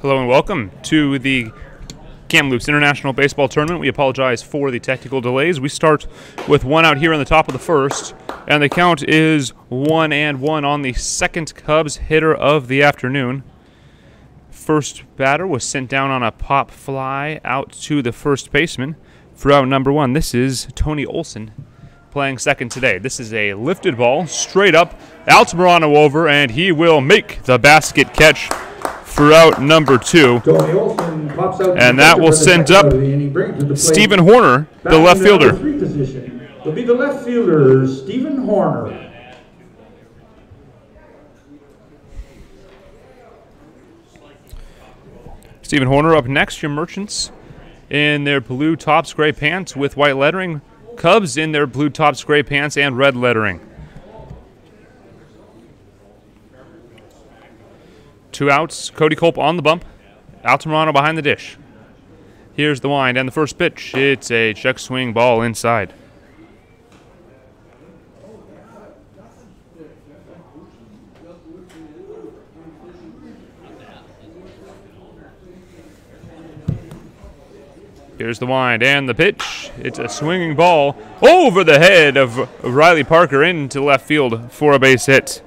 Hello and welcome to the Kamloops International Baseball Tournament. We apologize for the technical delays. We start with one out here on the top of the first, and the count is 1-1 on the second Cubs hitter of the afternoon. First batter was sent down on a pop fly out to the first baseman for out number one. This is Tony Olson playing second today. This is a lifted ball, straight up, Altamirano over, and he will make the basket catch for out number two. And that will send up Stephen Horner, the left fielder. Will be the left fielder, Stephen Horner. Stephen Horner up next. Your Merchants in their blue tops, gray pants with white lettering. Cubs in their blue tops, gray pants, and red lettering. 2 outs. Cody Culp on the bump. Altamirano behind the dish. Here's the wind and the first pitch. It's a check swing ball inside. Here's the wind and the pitch. It's a swinging ball over the head of Riley Parker into left field for a base hit.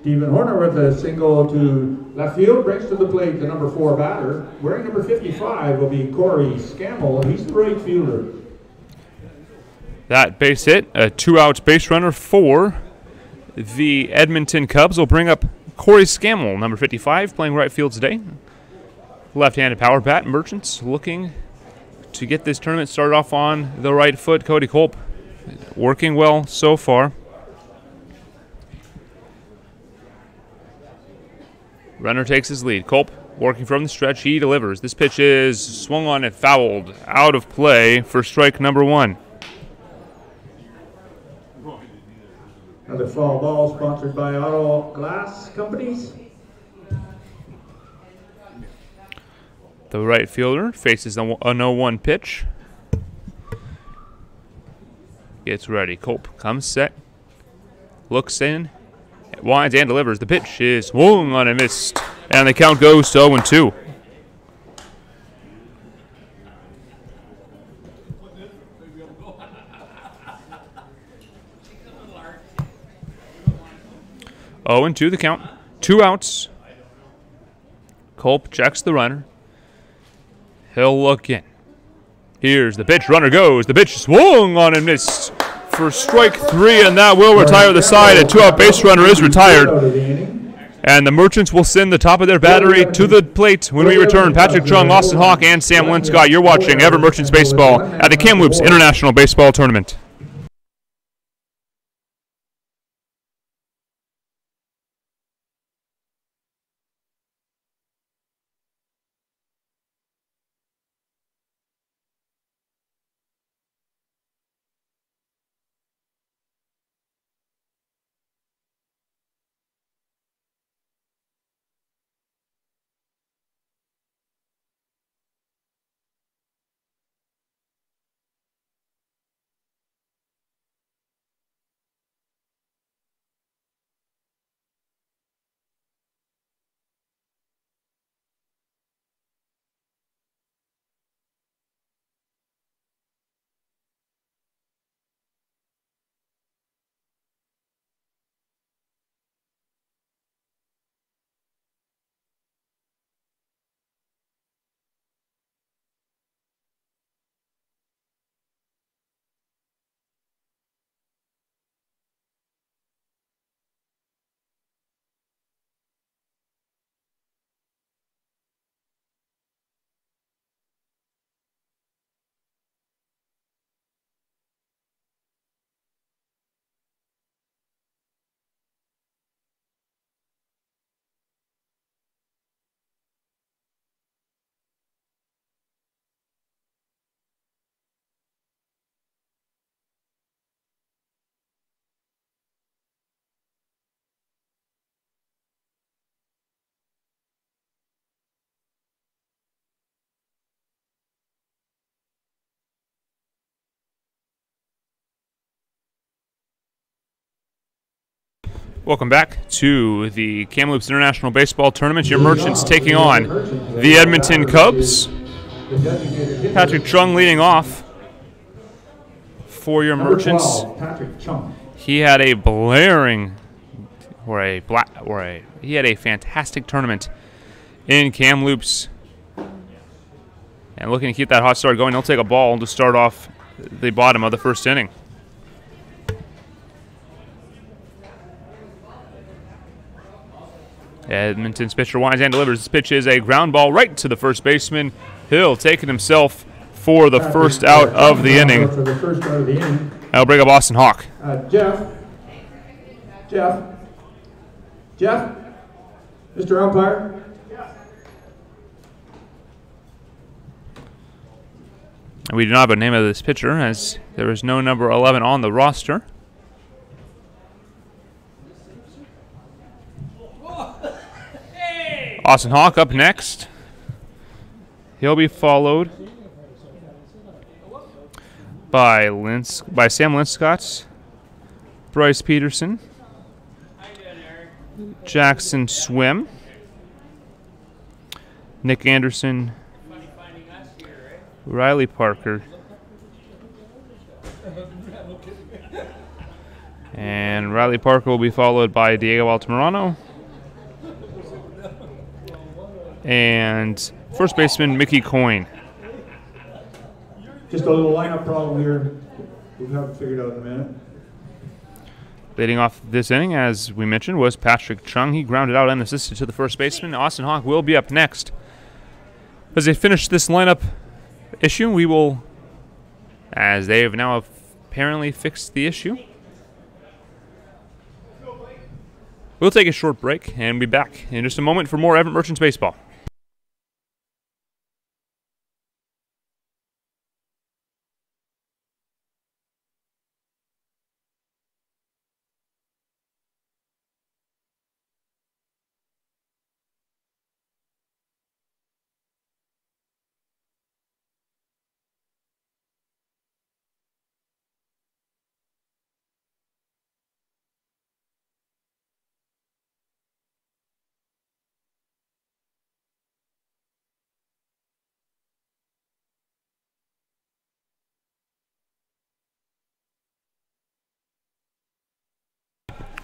Stephen Horner with a single to left field, brings to the plate the number 4 batter. Wearing number 55 will be Corey Scammell. He's the right fielder. That base hit, a 2-out base runner for the Edmonton Cubs, will bring up Corey Scammell, number 55, playing right field today. Left-handed power bat. Merchants looking to get this tournament started off on the right foot. Cody Culp working well so far. Runner takes his lead. Culp working from the stretch. He delivers. This pitch is swung on and fouled out of play for strike number 1. Another foul ball sponsored by Auto Glass Companies. The right fielder faces a 0-1 pitch. Gets ready. Culp comes set. Looks in. Winds and delivers. The pitch is swung on and missed. And the count goes to 0-2. Oh, and 2 the count. 2 outs. Culp checks the runner. He'll look in. Here's the pitch. Runner goes. The pitch swung on and missed for strike 3, and that will retire the side. A 2-out base runner is retired. And the Merchants will send the top of their battery to the plate when we return. Patrick Chung, Austin Hawk, and Sam Linscott. You're watching Ever Merchants Baseball at the Kamloops International Baseball Tournament. Welcome back to the Kamloops International Baseball Tournament. Your Merchants taking on the Edmonton Cubs. Patrick Chung leading off for your Merchants. Patrick Chung. He had a blaring, he had a fantastic tournament in Kamloops, and looking to keep that hot start going. He'll take a ball to start off the bottom of the first inning. Edmonton's pitcher winds and delivers. This pitch is a ground ball right to the first baseman. Hill taking himself for the first out of the inning. That'll bring up Austin Hawk. Jeff, Mr. Umpire. We do not have a name of this pitcher, as there is no number 11 on the roster. Austin Hawk up next. He'll be followed by Sam Linscott, Bryce Peterson, Jackson Swim, Nick Anderson, Riley Parker, and Riley Parker will be followed by Diego Altamirano and first baseman Mickey Coyne. Just a little lineup problem here. We'll have it figured out in a minute. Leading off this inning, as we mentioned, was Patrick Chung. He grounded out and assisted to the first baseman. Austin Hawk will be up next. As they finish this lineup issue, we will, as they have now apparently fixed the issue, we'll take a short break and be back in just a moment for more Everett Merchants baseball.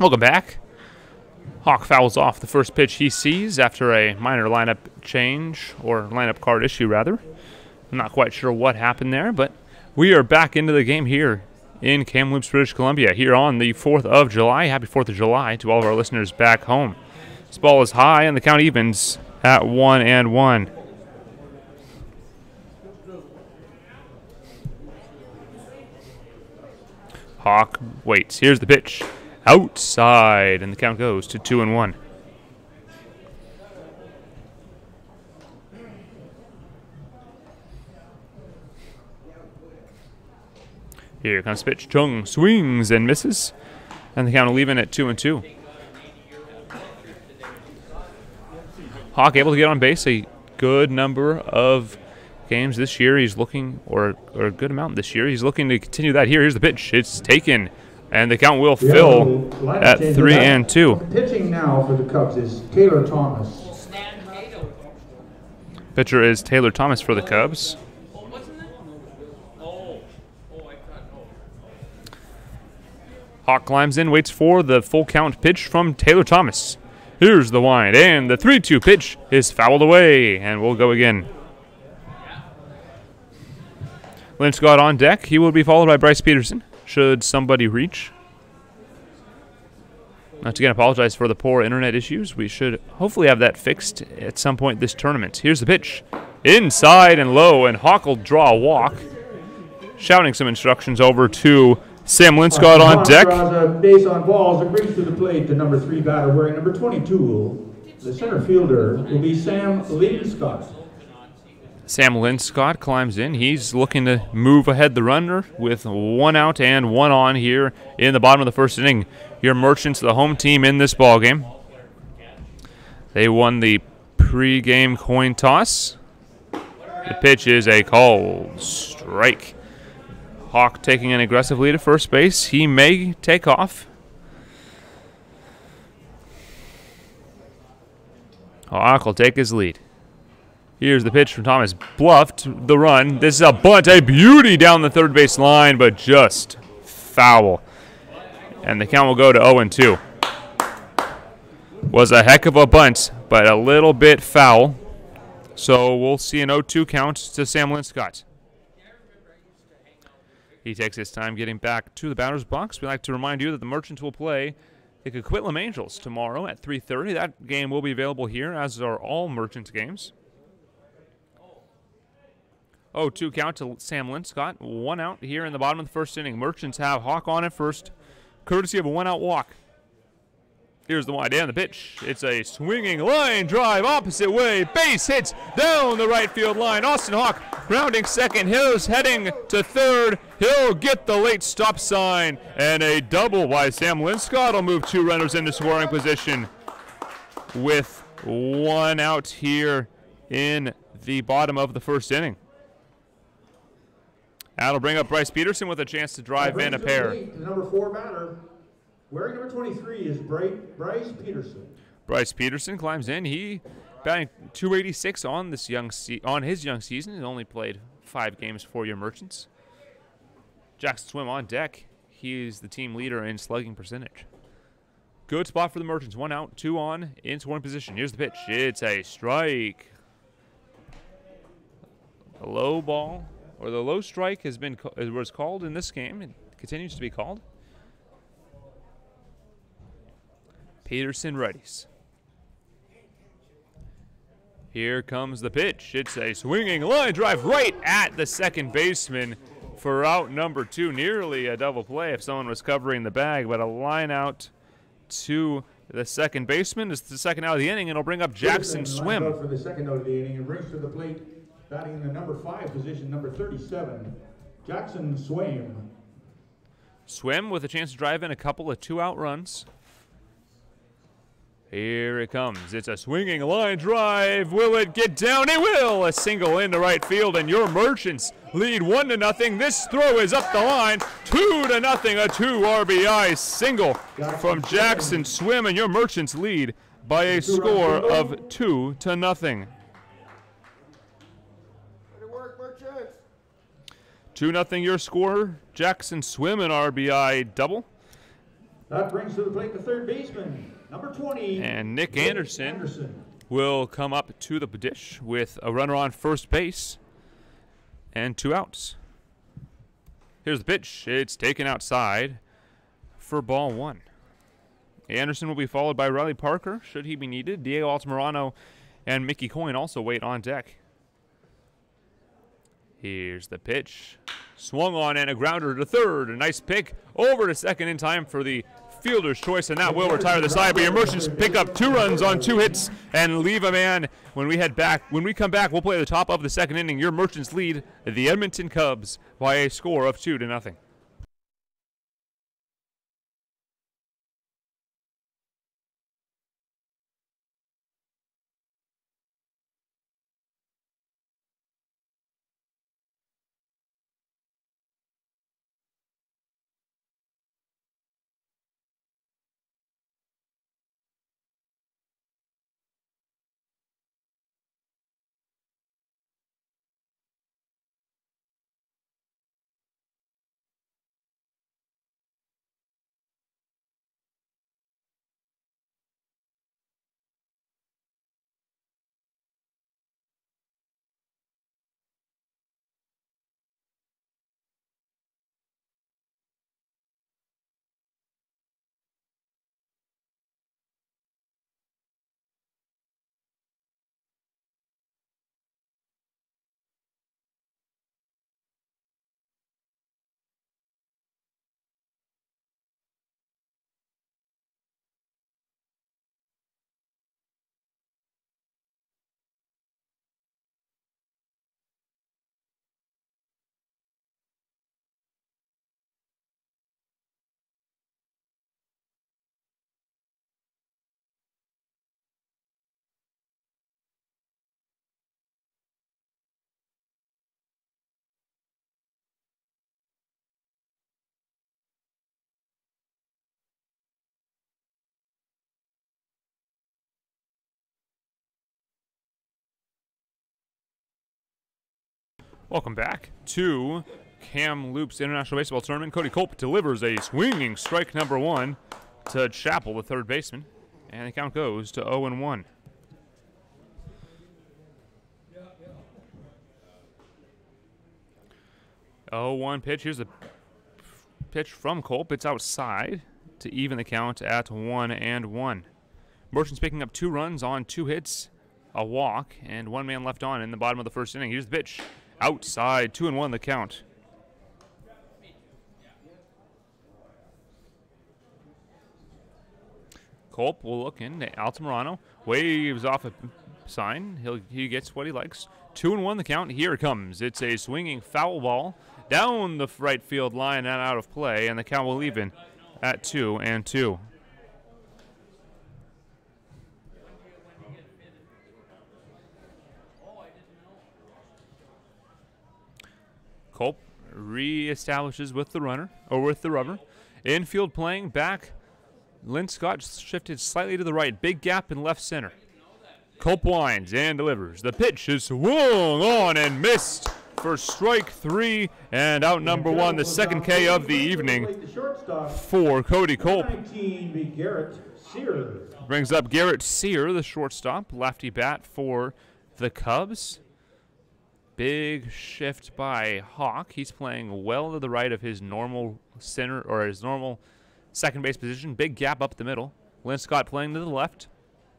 Welcome back. Hawk fouls off the first pitch he sees after a minor lineup change, or lineup card issue, rather. I'm not quite sure what happened there, but we are back into the game here in Kamloops, British Columbia, here on the 4th of July. Happy 4th of July to all of our listeners back home. This ball is high, and the count evens at 1-1. Hawk waits. Here's the pitch. Outside, and the count goes to 2-1. Here comes the pitch. Chung swings and misses, and the count will leave in at 2-2. Hawk able to get on base a good number of games this year. He's looking, or a good amount this year. He's looking to continue that here. Here's the pitch. It's taken. And the count will fill at 3-2. Pitching now for the Cubs is Taylor Thomas. Pitcher is Taylor Thomas for the Cubs. Hawk climbs in, waits for the full count pitch from Taylor Thomas. Here's the wind, and the 3-2 pitch is fouled away, and we'll go again. Linscott on deck. He will be followed by Bryce Peterson, should somebody reach. Once again, apologize for the poor internet issues. We should hopefully have that fixed at some point this tournament. Here's the pitch. Inside and low, and Hawk will draw a walk. Shouting some instructions over to Sam Linscott on deck. Draws a base on balls and brings to the plate the number 3 batter wearing number 22. The center fielder will be Sam Linscott. Sam Linscott climbs in. He's looking to move ahead the runner with 1 out and 1 on here in the bottom of the first inning. Your Merchants, the home team in this ballgame. They won the pre-game coin toss. The pitch is a called strike. Hawk taking an aggressive lead at first base. He may take off. Hawk will take his lead. Here's the pitch from Thomas. Bluffed the run. This is a bunt, a beauty down the third base line, but just foul. And the count will go to 0-2. Was a heck of a bunt, but a little bit foul. So we'll see an 0-2 count to Sam Linscott. He takes his time getting back to the batter's box. We'd like to remind you that the Merchants will play the Coquitlam Angels tomorrow at 3:30. That game will be available here, as are all Merchants games. 0-2 count to Sam Linscott. 1 out here in the bottom of the first inning. Merchants have Hawk on at first, courtesy of a 1-out walk. Here's the wide and the pitch. It's a swinging line drive opposite way. Base hits down the right field line. Austin Hawk rounding second. He's heading to third. He'll get the late stop sign. And a double by Sam Linscott will move 2 runners into scoring position with 1 out here in the bottom of the first inning. That'll bring up Bryce Peterson with a chance to drive in a pair. The number 4 batter. Wearing number 23 is Bryce Peterson. Bryce Peterson climbs in. He batting .286 on his young season. He's only played 5 games for your Merchants. Jackson Swim on deck. He's the team leader in slugging percentage. Good spot for the Merchants. 1 out, 2 on in scoring position. Here's the pitch. It's a strike. A low ball, or the low strike was called in this game. It continues to be called. Peterson readies. Here comes the pitch. It's a swinging line drive right at the second baseman for out number 2. Nearly a double play if someone was covering the bag, but a line out to the second baseman. It's the second out of the inning, and it'll bring up Jackson Swim. For the second out of the inning, and brings to the plate, batting in the number 5 position, number 37, Jackson Swim. Swim with a chance to drive in a couple of 2-out runs. Here it comes. It's a swinging line drive. Will it get down? It will. A single into right field, and your Merchants lead 1-0. This throw is up the line. 2-0. A 2 RBI single from Jackson Swim, and your Merchants lead by a score of 2-0. 2-0 your score. Jackson Swim an RBI double. That brings to the plate the third baseman, number 20. And Nick Anderson will come up to the dish with a runner on first base and 2 outs. Here's the pitch. It's taken outside for ball 1. Anderson will be followed by Riley Parker, should he be needed. Diego Altamirano and Mickey Coyne also wait on deck. Here's the pitch. Swung on and a grounder to third. A nice pick over to second in time for the fielder's choice, and that will retire the side. But your Merchants pick up 2 runs on 2 hits and leave a man. When we come back, we'll play the top of the second inning. Your Merchants lead the Edmonton Cubs by a score of 2-0. Welcome back to Kamloops International Baseball Tournament. Cody Culp delivers a swinging strike number 1 to Chappell, the third baseman, and the count goes to 0-1. Oh, 1 pitch. Here's a pitch from Culp. It's outside to even the count at 1-1. Merchants picking up 2 runs on 2 hits, a walk, and 1 man left on in the bottom of the first inning. Here's the pitch. Outside, 2-1 the count. Culp will look in. Altamirano waves off a sign. He gets what he likes. 2-1 the count. Here it comes. It's a swinging foul ball down the right field line and out of play, and the count will even at 2-2. Culp reestablishes with the runner, or with the rubber. Infield playing back. Lynn Scott shifted slightly to the right. Big gap in left center. Culp winds and delivers. The pitch is swung on and missed for strike 3 and out number 1. The second K of the evening for Cody Culp. Brings up Garrett Sear, the shortstop. Lefty bat for the Cubs. Big shift by Hawk. He's playing well to the right of his normal center, or his normal second base position. Big gap up the middle. Lynn Scott playing to the left.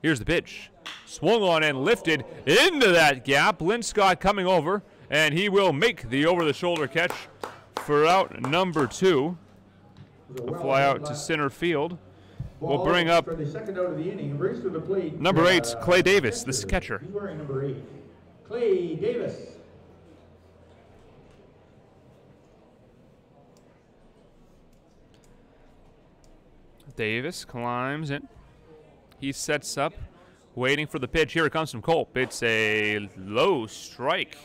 Here's the pitch. Swung on and lifted into that gap. Lynn Scott coming over, and he will make the over-the-shoulder catch for out number 2. A fly out to center field. We'll bring up number 8, Clay Davis, the catcher. He's wearing number 8. Clay Davis. Davis climbs in. He sets up, waiting for the pitch. Here it comes from Culp. It's a low strike.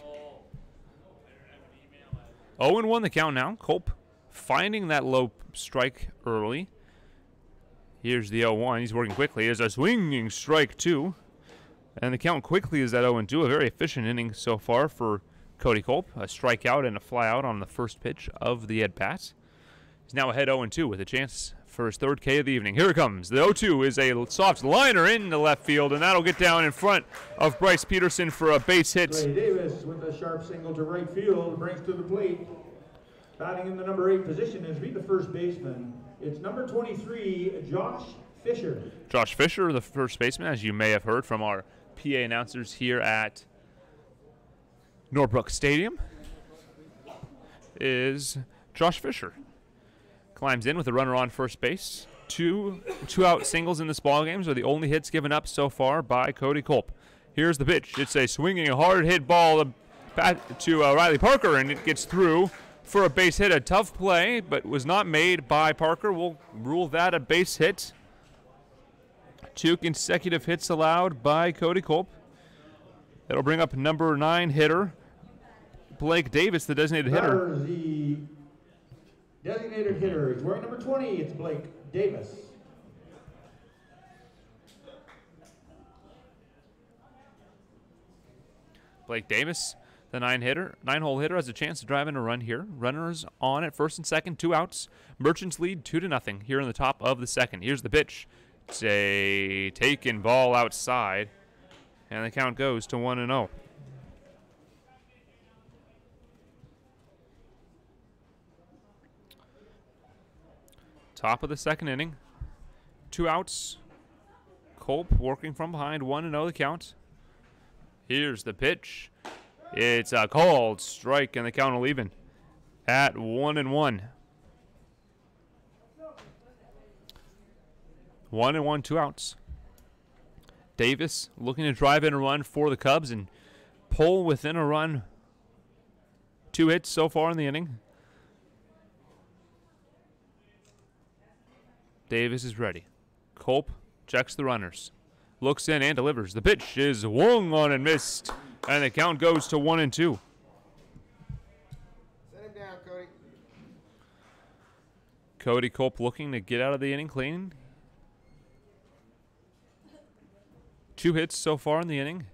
0-1 the count now. Culp finding that low strike early. Here's the 0-1. He's working quickly. There's a swinging strike 2. And the count quickly is at 0-2. A very efficient inning so far for Cody Culp. A strikeout and a flyout on the first pitch of the at-bat. He's now ahead 0-2 with a chance for his third K of the evening. Here it comes. The 0-2 is a soft liner into left field, and that'll get down in front of Bryce Peterson for a base hit. Clay Davis with a sharp single to right field brings to the plate. Batting in the number 8 position is the first baseman. It's number 23, Josh Fisher. Josh Fisher, the first baseman, as you may have heard from our PA announcers here at Norbrook Stadium, is Josh Fisher. Climbs in with a runner on first base. Two out singles in this ballgame are the only hits given up so far by Cody Culp. Here's the pitch. It's a swinging, hard hit ball to Riley Parker, and it gets through for a base hit. A tough play, but was not made by Parker. We'll rule that a base hit. 2 consecutive hits allowed by Cody Culp. That'll bring up number 9 hitter, Blake Davis, the designated hitter. The designated hitter is wearing number 20. It's Blake Davis. Blake Davis, the 9-hole hitter, has a chance to drive in a run here. Runners on at first and second, 2 outs. Merchants lead 2-0 here in the top of the second. Here's the pitch. It's a taken ball outside, and the count goes to 1-0. Top of the second inning. 2 outs. Culp working from behind. 1-0 the count. Here's the pitch. It's a called strike, and the count will even at 1-1. 1-1, 2 outs. Davis looking to drive in a run for the Cubs and pull within a run. 2 hits so far in the inning. Davis is ready. Culp checks the runners. Looks in and delivers. The pitch is swung on and missed. And the count goes to 1-2. Set him down, Cody. Cody Culp looking to get out of the inning clean. 2 hits so far in the inning.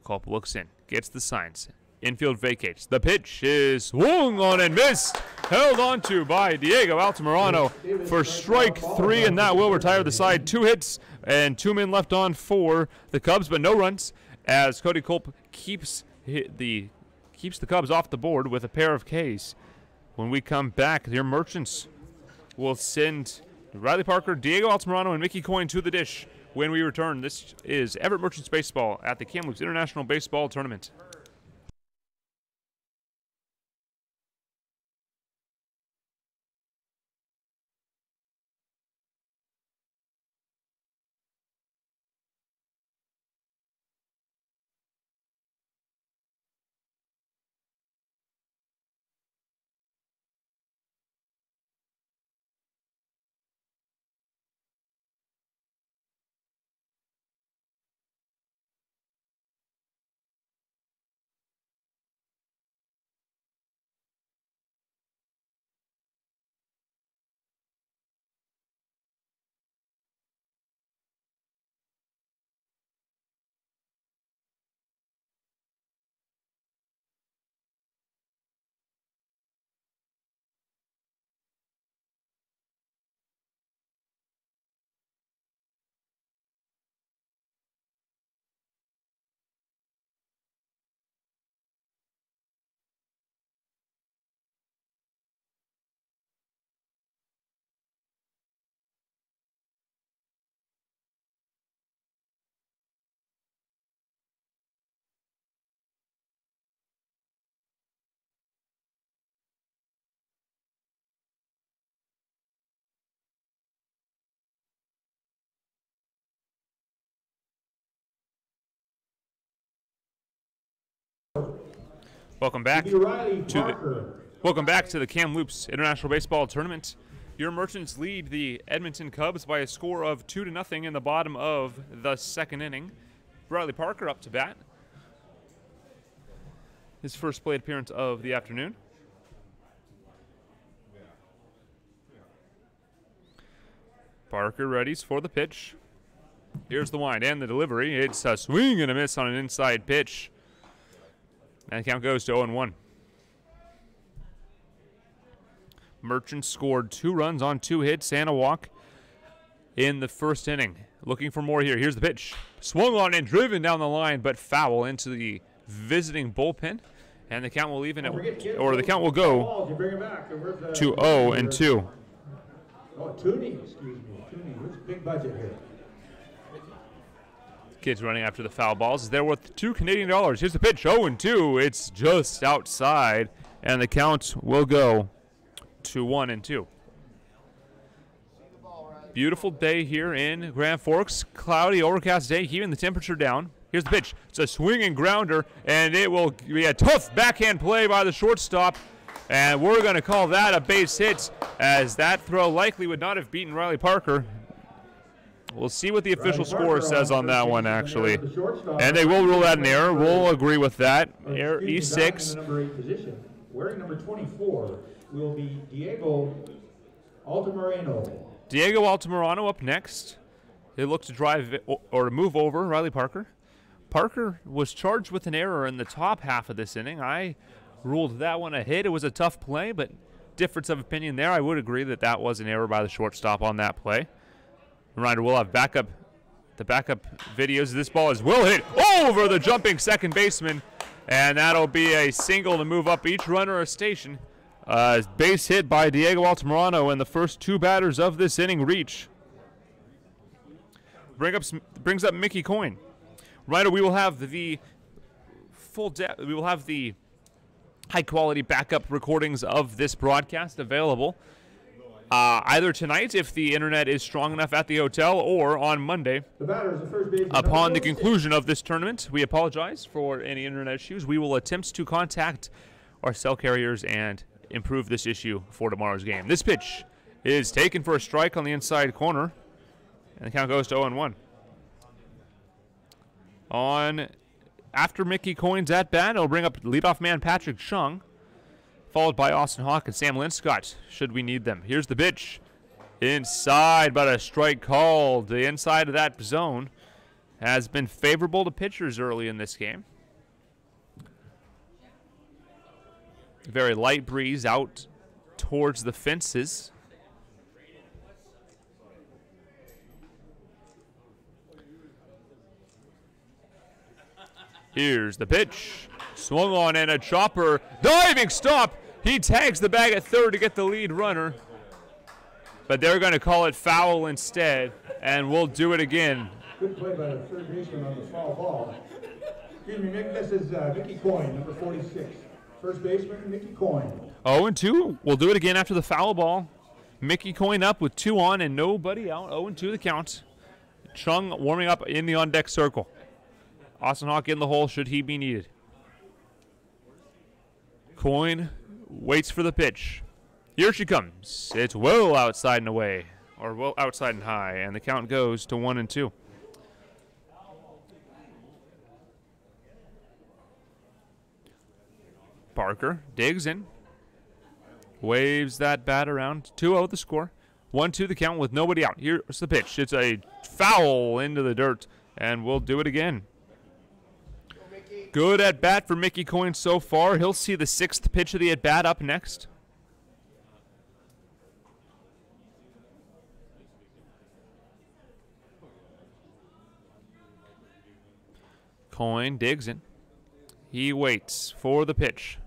Culp looks in, gets the signs. Infield vacates. The pitch is swung on and missed. Held on to by Diego Altamirano for strike 3, and that will retire the side. 2 hits and 2 men left on for the Cubs, but no runs as Cody Culp keeps the Cubs off the board with a pair of Ks. When we come back, your Merchants will send Riley Parker, Diego Altamirano, and Mickey Coyne to the dish when we return. This is Everett Merchants Baseball at the Kamloops International Baseball Tournament. Welcome back to the Kamloops International Baseball Tournament. Your Merchants lead the Edmonton Cubs by a score of 2-0 in the bottom of the second inning. Riley Parker up to bat. His first plate appearance of the afternoon. Parker readies for the pitch. Here's the wind and the delivery. It's a swing and a miss on an inside pitch. And the count goes to 0-1. Merchants scored 2 runs on 2 hits and a walk in the first inning. Looking for more here. Here's the pitch. Swung on and driven down the line, but foul into the visiting bullpen. And the count will even the count will go to 0-2. Oh, Tooney, excuse me. Tooney, what's big budget here? Kids running after the foul balls. They're worth $2 Canadian. Here's the pitch, 0-2. It's just outside, and the count will go to 1-2. Beautiful day here in Grand Forks. Cloudy, overcast day, keeping the temperature down. Here's the pitch. It's a swinging grounder, and it will be a tough backhand play by the shortstop, and we're going to call that a base hit, as that throw likely would not have beaten Riley Parker. We'll see what the official score says on that one, actually. And they will rule that an error. We'll agree with that. Error E6. Number 8 position. Wearing number 24 will be Diego Altamirano. Diego Altamirano up next. They look to drive or move over Riley Parker. Parker was charged with an error in the top half of this inning. I ruled that one a hit. It was a tough play, but difference of opinion there. I would agree that that was an error by the shortstop on that play. Reminder, we'll have the backup videos. This ball is well hit over the jumping second baseman, and that'll be a single to move up each runner a station. Base hit by Diego Altamirano, and the first 2 batters of this inning reach. Brings up Mickey Coyne. Reminder, we will have the we will have the high quality backup recordings of this broadcast available. Either tonight, if the internet is strong enough at the hotel, or on Monday, upon the conclusion of this tournament. We apologize for any internet issues. We will attempt to contact our cell carriers and improve this issue for tomorrow's game. This pitch is taken for a strike on the inside corner, and the count goes to 0-1. After Mickey Coyne's at bat, it'll bring up leadoff man Patrick Chung, followed by Austin Hawk and Sam Linscott, should we need them. Here's the pitch. Inside, but a strike called. The inside of that zone has been favorable to pitchers early in this game. Very light breeze out towards the fences. Here's the pitch. Swung on and a chopper. Diving stop. He tags the bag at third to get the lead runner. But they're going to call it foul instead, and we'll do it again. Good play by the third baseman on the foul ball. Excuse me, Mick, this is Mickey Coyne, number 46. First baseman, Mickey Coyne. 0-2. We'll do it again after the foul ball. Mickey Coyne up with 2 on and nobody out. 0-2 the count. Chung warming up in the on-deck circle. Austin Hawk in the hole should he be needed. Coyne waits for the pitch. Here she comes. It's well outside and away, or well outside and high, and the count goes to 1-2. Parker digs in, waves that bat around. 2-0 the score. 1-2 the count with nobody out. Here's the pitch. It's a foul into the dirt, and we'll do it again. Good at bat for Mickey Coyne so far. He'll see the 6th pitch of the at bat up next. Coyne digs in. He waits for the pitch.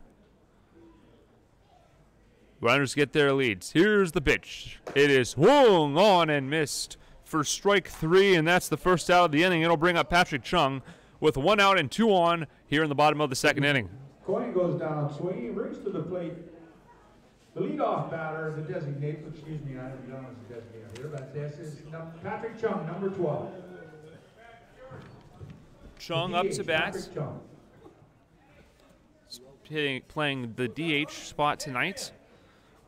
Runners get their leads. Here's the pitch. It is swung on and missed for strike 3, and that's the first out of the inning. It'll bring up Patrick Chung with 1 out and 2 on here in the bottom of the 2nd inning. Coyne goes down swinging, brings to the plate the leadoff batter, the designated, excuse me, I haven't done as a designated here, but this is Patrick Chung, number 12. Chung up to bat, playing the DH spot tonight.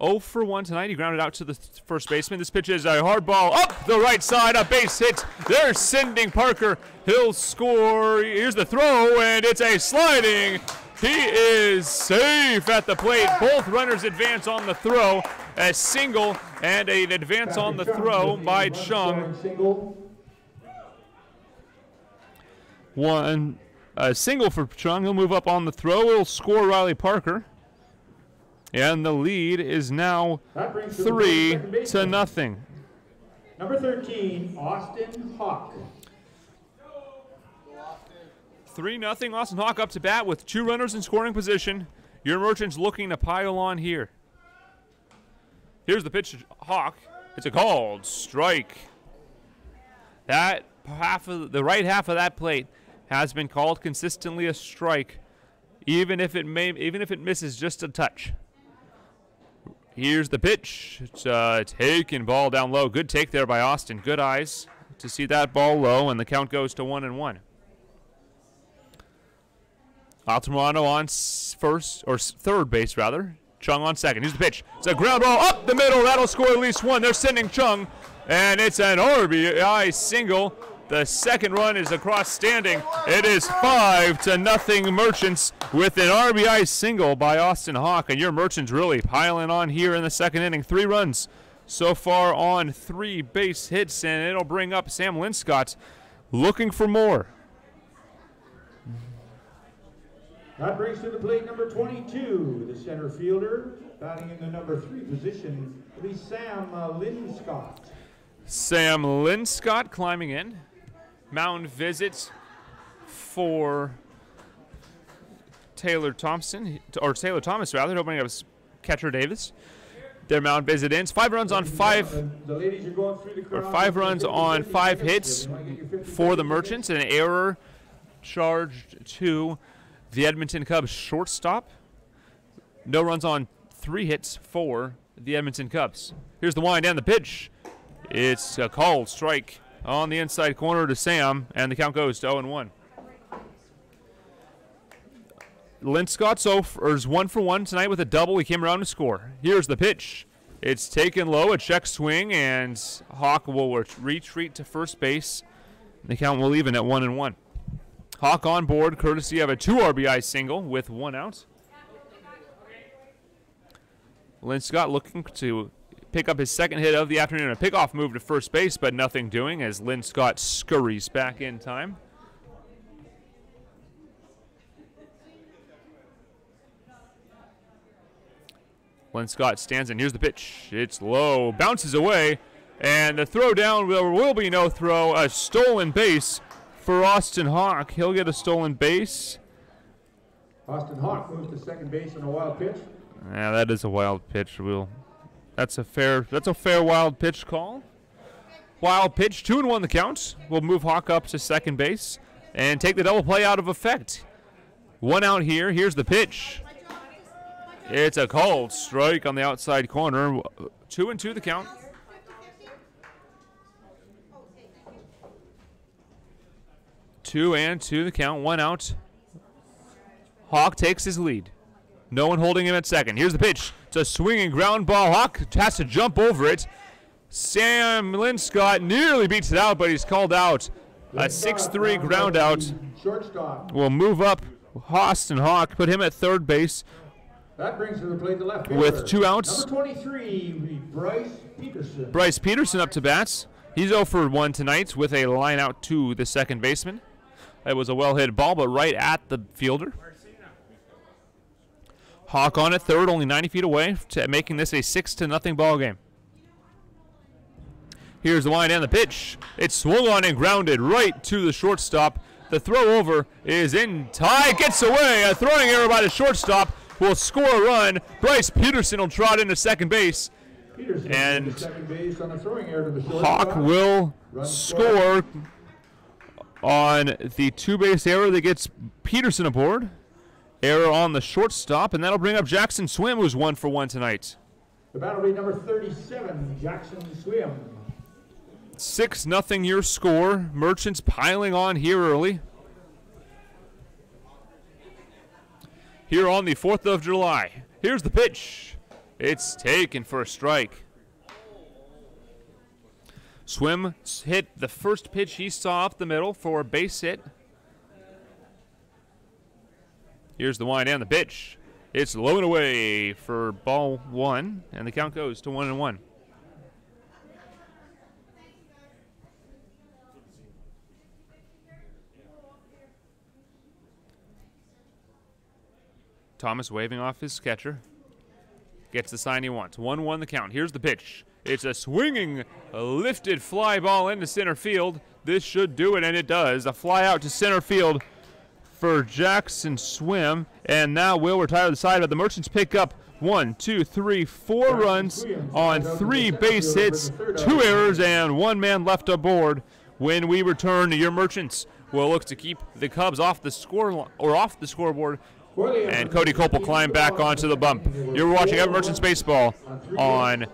0 for 1 tonight. He grounded out to the first baseman. This pitch is a hard ball up the right side, a base hit. They're sending Parker. He'll score. Here's the throw, and it's a sliding. He is safe at the plate. Both runners advance on the throw. A single and an advance on the throw by Chung. A single for Chung. He'll move up on the throw. He'll score Riley Parker. And the lead is now 3-0. Number 13, Austin Hawk. 3-0. Austin Hawk up to bat with 2 runners in scoring position. Your Merchants looking to pile on here. Here's the pitch to Hawk. It's a called strike. That half of the right half of that plate has been called consistently a strike, even if it misses just a touch. Here's the pitch. It's taken ball down low. Good take there by Austin. Good eyes to see that ball low, and the count goes to 1-1. Altamirano on third base rather. Chung on second. Here's the pitch. It's a ground ball up the middle. That'll score at least 1. They're sending Chung, and it's an RBI single. The second run is across standing. It is 5-0 Merchants with an RBI single by Austin Hawk. And your Merchants really piling on here in the 2nd inning. 3 runs so far on 3 base hits, and it'll bring up Sam Linscott looking for more. That brings to the plate number 22, the center fielder, batting in the number 3 position, will be Sam Linscott. Sam Linscott climbing in. Mound visits for Taylor Thomas rather, opening up catcher Davis. Their mound visit ends. 5 runs on 5. The ladies are going through the crowd. 5 runs on 5 hits for the Merchants. An error charged to the Edmonton Cubs shortstop. No runs on 3 hits for the Edmonton Cubs. Here's the wind and the pitch. It's a called strike on the inside corner to Sam, and the count goes to 0-1. Linscott is 1 for 1 tonight with a double. He came around to score. Here's the pitch. It's taken low, a check swing, and Hawk will retreat to first base. The count will even at 1-1. Hawk on board, courtesy of a 2 RBI single with 1 out. Linscott looking to pick up his 2nd hit of the afternoon. A pickoff move to first base, but nothing doing as Linscott scurries back in time. Linscott stands in. Here's the pitch. It's low. Bounces away. And the throw down, there will be no throw. A stolen base for Austin Hawk. He'll get a stolen base. Austin Hawk moves to second base on a wild pitch. Yeah, that is a wild pitch. That's a fair wild pitch call. Wild pitch, 2-1 the count. We'll move Hawk up to second base and take the double play out of effect. 1 out here. Here's the pitch. It's a called strike on the outside corner. 2-2 the count. 2-2 the count. 1 out. Hawk takes his lead. No one holding him at second. Here's the pitch. It's a swinging ground ball. Hawk has to jump over it. Sam Linscott nearly beats it out, but he's called out. A 6-3 ground out. Shortstop. We'll move up Austin Hawk, put him at third base. That brings to the plate the left fielder. With 2 outs. Number 23, Bryce Peterson. Bryce Peterson up to bats. He's 0 for 1 tonight with a line out to the second baseman. It was a well-hit ball, but right at the fielder. Hawk on at third, only 90 feet away, making this a 6-0 ball game. Here's the line and the pitch. It's swung on and grounded right to the shortstop. The throw over is in. Ty gets away. A throwing error by the shortstop will score a run. Bryce Peterson will trot into second base. Peterson and second base on a throwing error to the shortstop. Hawk will score on the 2-base error that gets Peterson aboard. Error on the shortstop, and that'll bring up Jackson Swim, who's 1 for 1 tonight. The battle will be number 37, Jackson Swim. 6-0 your score. Merchants piling on here early. Here on the 4th of July. Here's the pitch. It's taken for a strike. Swim hit the first pitch he saw up the middle for a base hit. Here's the wind and the pitch. It's low and away for ball 1, and the count goes to 1-1. Thomas waving off his catcher. Gets the sign he wants. 1-1 the count. Here's the pitch. It's a swinging, lifted fly ball into center field. This should do it, and it does. A fly out to center field for Jackson Swim. And now we'll retire the side, but the Merchants pick up 1, 2, 3, 4 runs on 3 base hits, 2 errors, and 1 man left aboard. When we return, your Merchants will look to keep the Cubs off the scoreboard. And Cody Cope will climb back onto the bump. You're watching Everett Merchants Baseball on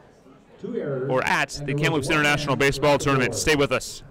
or at the Kamloops International Baseball Tournament. Stay with us.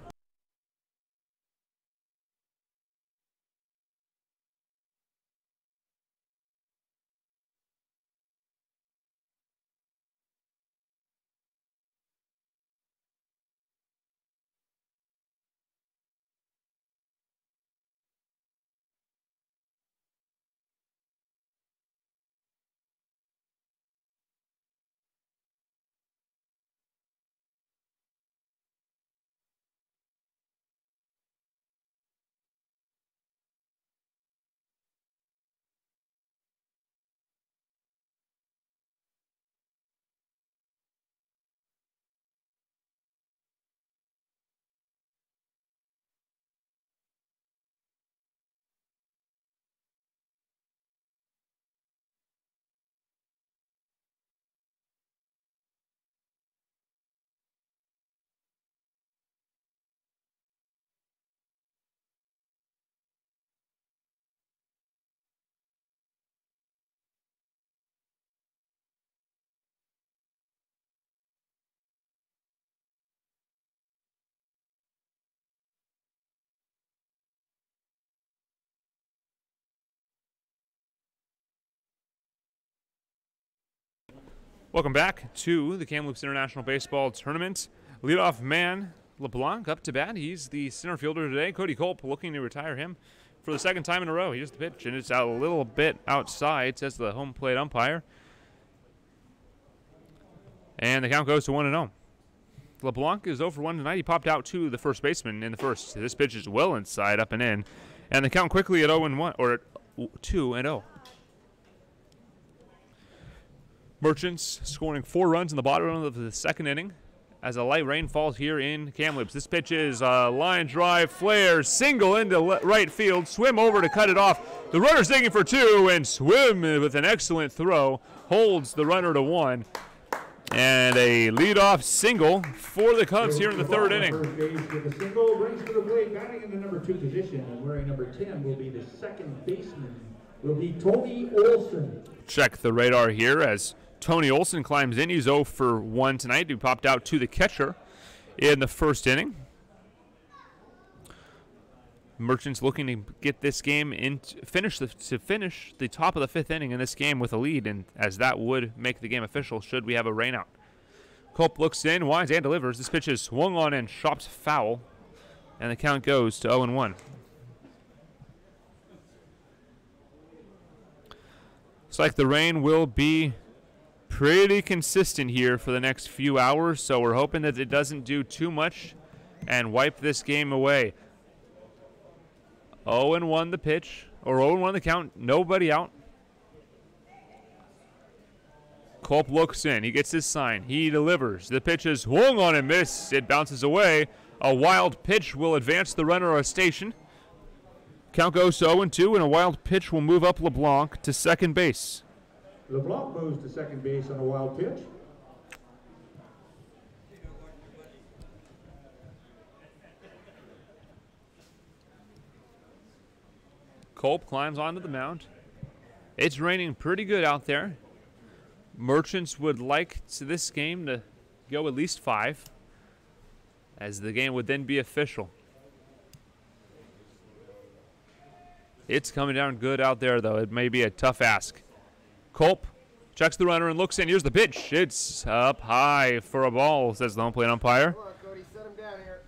Welcome back to the Kamloops International Baseball Tournament. Leadoff man LeBlanc up to bat. He's the center fielder today. Cody Culp looking to retire him for the second time in a row. Here's the pitch, and it's out a little bit outside, says the home plate umpire. And the count goes to 1-0. LeBlanc is 0 for 1 tonight. He popped out to the first baseman in the first. This pitch is well inside, up and in. And the count quickly at 0-1, or at 2-0. Merchants scoring 4 runs in the bottom of the second inning as a light rain falls here in Kamloops. This pitch is a line drive, flare, single into right field, swim over to cut it off. The runner's digging for 2, and Swim with an excellent throw holds the runner to 1. And a leadoff single for the Cubs here in the third inning. First base with a single, brings to the plate, batting in the number 2 position, and wearing number 10 will be the second baseman, will be Tony Olson. Check the radar here as Tony Olson climbs in. He's 0 for 1 tonight. He popped out to the catcher in the first inning. Merchants looking to get this game to finish the top of the 5th inning in this game with a lead, and as that would make the game official should we have a rainout. Culp looks in, winds, and delivers. This pitch is swung on and chopped foul, and the count goes to 0-1. Looks like the rain will be pretty consistent here for the next few hours, so we're hoping that it doesn't do too much and wipe this game away. 0-1 the pitch, or 0-1 the count, nobody out. Culp looks in, he gets his sign, he delivers. The pitch is swung on and missed, it bounces away. A wild pitch will advance the runner a station. Count goes to 0-2, and a wild pitch will move up LeBlanc to second base. LeBlanc moves to second base on a wild pitch. Culp climbs onto the mound. It's raining pretty good out there. Merchants would like this game to go at least 5, as the game would then be official. It's coming down good out there, though. It may be a tough ask. Culp checks the runner and looks in. Here's the pitch. It's up high for a ball, says the home plate umpire. Come on, Cody, set him down here.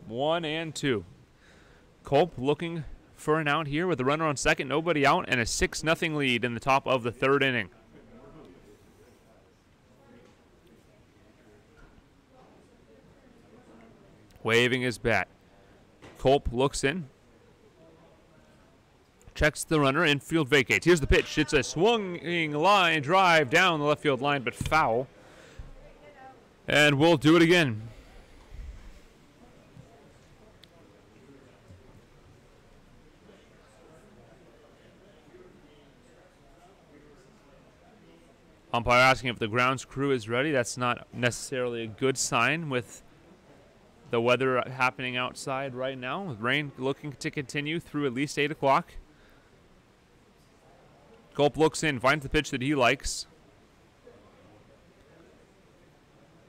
1-2. Culp looking for an out here with the runner on second, nobody out, and a 6-0 lead in the top of the third inning. Waving his bat. Culp looks in. Checks the runner, infield vacates. Here's the pitch. It's a swinging line drive down the left field line, but foul. And we'll do it again. Umpire asking if the grounds crew is ready. That's not necessarily a good sign with the weather happening outside right now. With rain looking to continue through at least 8 o'clock. Culp looks in, finds the pitch that he likes.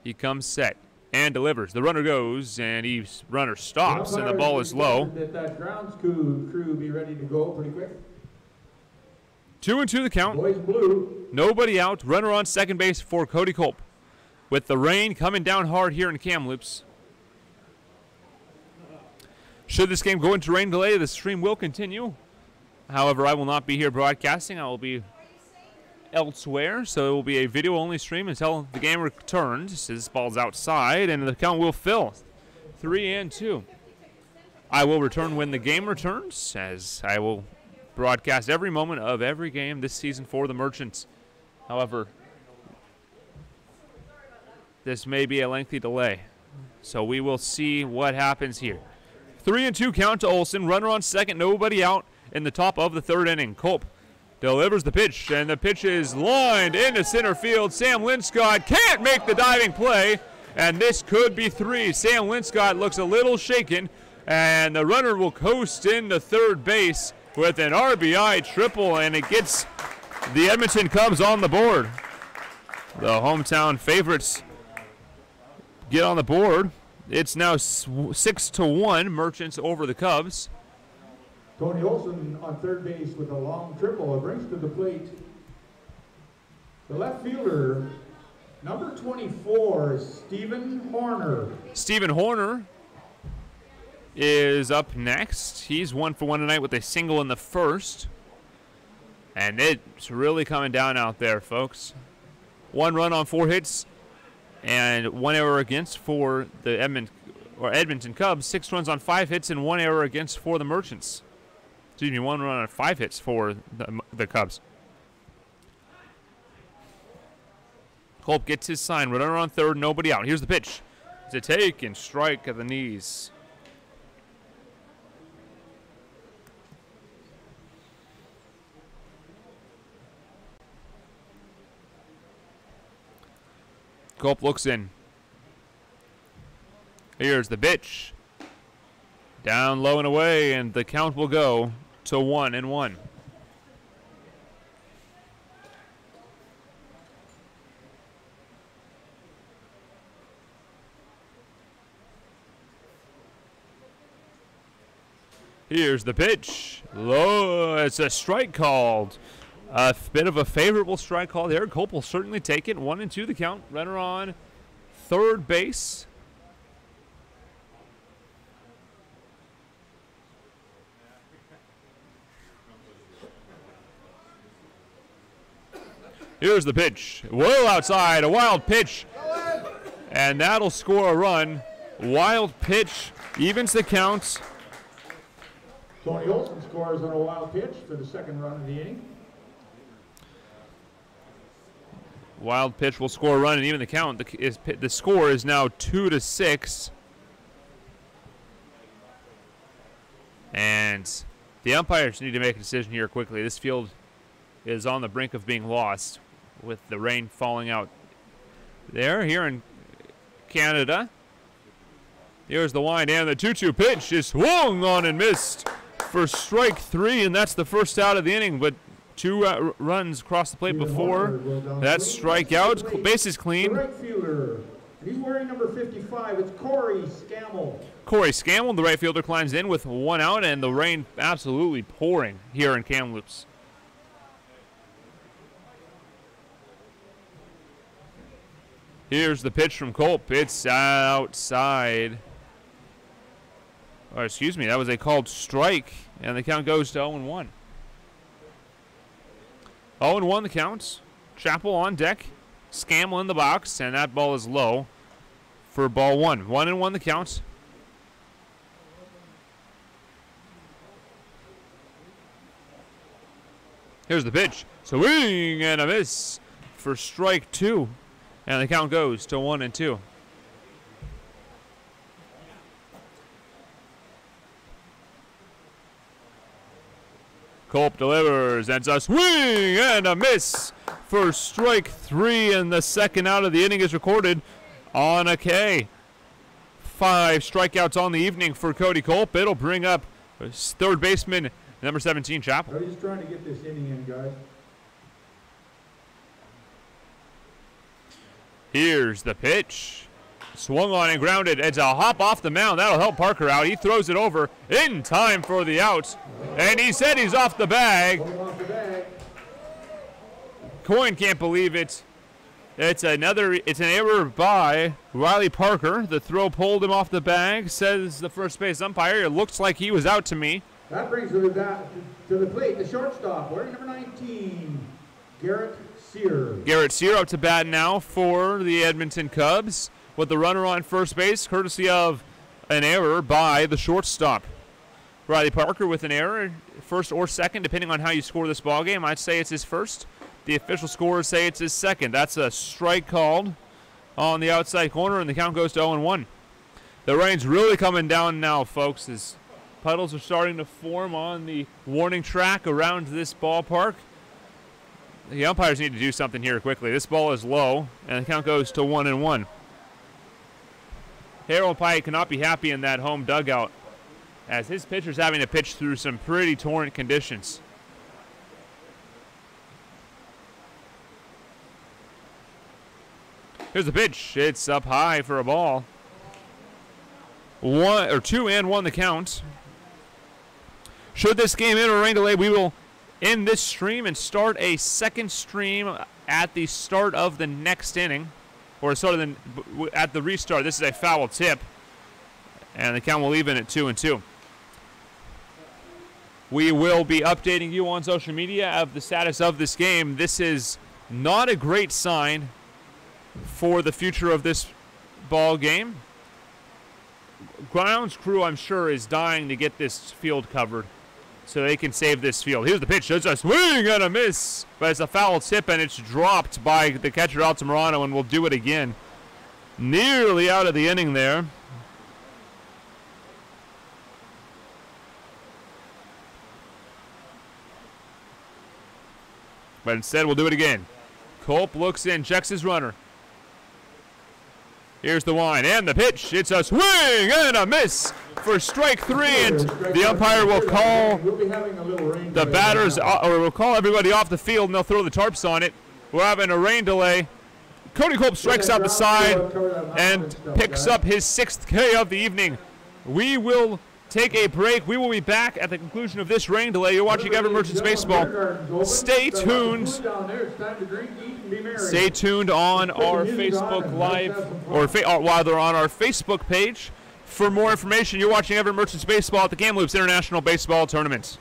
He comes set and delivers. The runner goes, and runner stops, and the ball is low. That grounds crew be ready to go pretty quick. 2-2 the count. Boys blue. Nobody out. Runner on second base for Cody Culp. With the rain coming down hard here in Kamloops. Should this game go into rain delay, the stream will continue. However, I will not be here broadcasting. I will be elsewhere, so it will be a video-only stream until the game returns. This ball's outside, and the count will fill. 3-2. I will return when the game returns, as I will broadcast every moment of every game this season for the Merchants. However, this may be a lengthy delay, so we will see what happens here. 3-2 count to Olson. Runner on second, nobody out in the top of the third inning. Culp delivers the pitch, and the pitch is lined into center field. Sam Linscott can't make the diving play, and this could be 3. Sam Linscott looks a little shaken, and the runner will coast into third base with an RBI triple, and it gets the Edmonton Cubs on the board. The hometown favorites get on the board. It's now 6-1, Merchants over the Cubs. Tony Olson on third base with a long triple. It brings to the plate the left fielder, number 24, Stephen Horner. Stephen Horner is up next. He's 1 for 1 tonight with a single in the first. And it's really coming down out there, folks. 1 run on 4 hits and 1 error against for the Edmonton Cubs. 6 runs on 5 hits and 1 error against for the Merchants. Excuse me, 1 run on 5 hits for the Cubs. Culp gets his sign. Runner on third, nobody out. Here's the pitch. It's a take and strike at the knees. Culp looks in. Here's the pitch. Down low and away, and the count will go to 1-1. Here's the pitch. Low. It's a strike called. A bit of a favorable strike call there. Culp will certainly take it. 1-2 the count. Runner on third base. Here's the pitch. Well outside. A wild pitch. And that'll score a run. Wild pitch evens the count. Tony Olson scores on a wild pitch for the second run of the inning. Wild pitch will score a run and even the count. The score is now 2-6. And the umpires need to make a decision here quickly. This field is on the brink of being lost with the rain falling out there here in Canada. Here's the wind and the 2-2 pitch is swung on and missed for strike 3, and that's the first out of the inning. But two runs across the plate before that strikeout. Bases clean. The right fielder, he's wearing number 55. It's Corey Scammell. Corey Scammell, the right fielder, climbs in with 1 out, and the rain absolutely pouring here in Kamloops. Here's the pitch from Culp. It's outside. Or excuse me, that was a called strike, and the count goes to 0-1. 0-1 the count. Chappell on deck. Scammell in the box, and that ball is low for ball 1. 1-1 the count. Here's the pitch. Swing and a miss for strike 2. And the count goes to 1-2. Culp delivers, and it's a swing and a miss for strike 3, and the second out of the inning is recorded on a K. 5 strikeouts on the evening for Cody Culp. It'll bring up third baseman number 17, Chappell. He's trying to get this inning in, guys. Here's the pitch. Swung on and grounded. It's a hop off the mound. That'll help Parker out. He throws it over in time for the out. And he said he's off the bag. Coyne can't believe it. It's an error by Riley Parker. The throw pulled him off the bag, says the first base umpire. It looks like he was out to me. That brings to the plate the shortstop, wearing number 19, Garrett Sear. Garrett Sear up to bat now for the Edmonton Cubs with the runner on first base, courtesy of an error by the shortstop. Riley Parker with an error, first or second, depending on how you score this ball game. I'd say it's his first. The official scorers say it's his second. That's a strike called on the outside corner, and the count goes to 0-1. The rain's really coming down now, folks, as puddles are starting to form on the warning track around this ballpark. The umpires need to do something here quickly. This ball is low, and the count goes to 1-1. Harold Pyatt cannot be happy in that home dugout, as his pitcher's having to pitch through some pretty torrent conditions. Here's the pitch. It's up high for a ball. 2-1 the count. Should this game end or rain delay, we will end this stream and start a second stream at the start of the next inning. Or at the restart. This is a foul tip. And the count will even at 2-2. We will be updating you on social media of the status of this game. This is not a great sign for the future of this ball game. Grounds crew, I'm sure, is dying to get this field covered. so they can save this field. Here's the pitch. There's a swing and a miss, but it's a foul tip, and it's dropped by the catcher Altamirano, and we'll do it again. Nearly out of the inning there. But instead, we'll do it again. Culp looks in, checks his runner. Here's the wind and the pitch. It's a swing and a miss for strike 3, and the umpire will call the batters, or will call everybody off the field, and they'll throw the tarps on it. We're having a rain delay. Cody Culp strikes out the side and picks up his 6th K of the evening. We will take a break. We will be back at the conclusion of this rain delay. You're watching Everett Merchants Baseball. Stay tuned. Stay tuned on our Facebook Live, or while they're on our Facebook page for more information. You're watching Everett Merchants Baseball at the Kamloops International Baseball Tournament.